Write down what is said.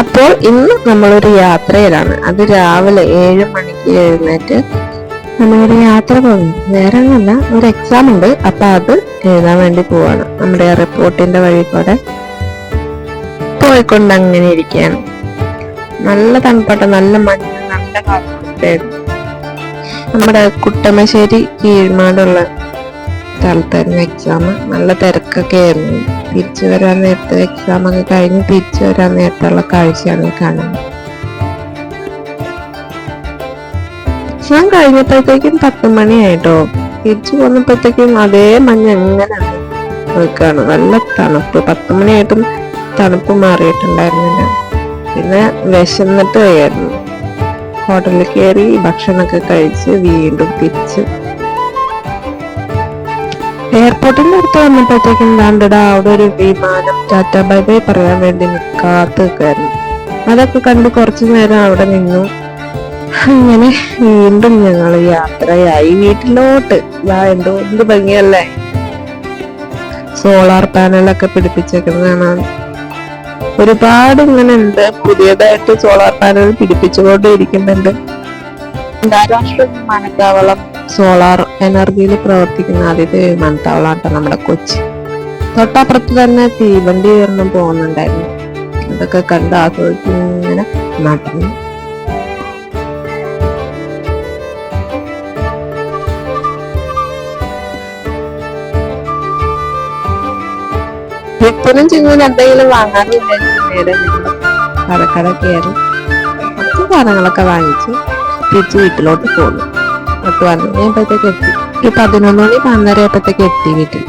അപ്പോൾ ഇന്ന് നമ്മളൊരു യാത്രയിലാണ്. അത് രാവിലെ 7 മണിക്ക് എഴുന്നേറ്റ് നമ്മളൊരു യാത്ര പോകുന്നു. വേറെ ഒന്നുമല്ല, ഒരു എക്സാം ഉണ്ട്. അപ്പൊ അത് എഴുതാൻ വേണ്ടി പോവാണ്. നമ്മുടെ റിപ്പോർട്ടിന്റെ വഴി കൂടെ പോയിക്കൊണ്ട് അങ്ങനെ ഇരിക്കുകയാണ്. നല്ല തണുപ്പട്ട, നല്ല മഞ്ഞ്, നല്ല കാലാവസ്ഥയായിരുന്നു. നമ്മുടെ കുട്ടമശ്ശേരി കീഴ്മാടുള്ള സ്ഥലത്തായിരുന്നു എക്സാം. നല്ല തിരക്കൊക്കെ ആയിരുന്നു. തിരിച്ചു വരാൻ നേരത്തെ, എക്സാം ഒക്കെ കഴിഞ്ഞ് തിരിച്ചു വരാൻ നേരത്തുള്ള കാഴ്ചയാണ് കാണുന്നത്. എക്സാം കഴിഞ്ഞപ്പോഴത്തേക്കും 10 മണിയായിട്ടോ. തിരിച്ചു പോന്നപ്പോഴത്തേക്കും അതേ മഞ്ഞ് എങ്ങനെ നിൽക്കാണ്. നല്ല തണുപ്പ്. 10 മണിയായിട്ടും തണുപ്പ് മാറിയിട്ടുണ്ടായിരുന്നില്ല. പിന്നെ വിശന്നിട്ട് ആയിരുന്നു. ഹോട്ടലിൽ കയറി ഭക്ഷണമൊക്കെ കഴിച്ച് വീണ്ടും തിരിച്ച് എയർപോർട്ടിന്റെ അടുത്ത് വന്നപ്പോഴത്തേക്കും കണ്ടിടാ അവിടെ ഒരു വിമാനം ടാറ്റ ബൈ ബൈ പറയാൻ വേണ്ടി കാത്തു നിൽക്കായിരുന്നു. അതൊക്കെ കണ്ട് കുറച്ചു നേരം അവിടെ നിന്നു. അങ്ങനെ വീണ്ടും ഞങ്ങൾ യാത്രയായി വീട്ടിലോട്ട്. എന്ത് ഭംഗിയല്ലേ, സോളാർ പാനലൊക്കെ പിടിപ്പിച്ചേക്കുന്നതാണ്. ഒരുപാട് ഇങ്ങനെ ഉണ്ട്. പുതിയതായിട്ട് സോളാർ പാനൽ പിടിപ്പിച്ചുകൊണ്ടിരിക്കുന്നുണ്ട്. അന്താരാഷ്ട്ര വിമാനത്താവളം സോളാർ എനർജിയിൽ പ്രവർത്തിക്കുന്ന ആദ്യത്തെ വിമാനത്താവളമാട്ടോ നമ്മുടെ കൊച്ചി. തൊട്ടപ്പുറത്ത് തന്നെ തീവണ്ടി ഒരെണ്ണം പോകുന്നുണ്ടായിരുന്നു. അതൊക്കെ കണ്ട് ആസ്വദിച്ച് ഇങ്ങനെ നടന്നു. വിപ്പനും ചിങ്ങും എന്തെങ്കിലും വാങ്ങാറില്ല. നേരെ കടക്കട കയറി കുറച്ച് സാധനങ്ങളൊക്കെ വാങ്ങിച്ച് തിരിച്ച് വീട്ടിലോട്ട് പോന്നു. 11 മണിയായപ്പോഴത്തേക്ക് എത്തി. 11 മണി 12 ആയപ്പോഴത്തേക്ക് എത്തി വീട്ടിൽ.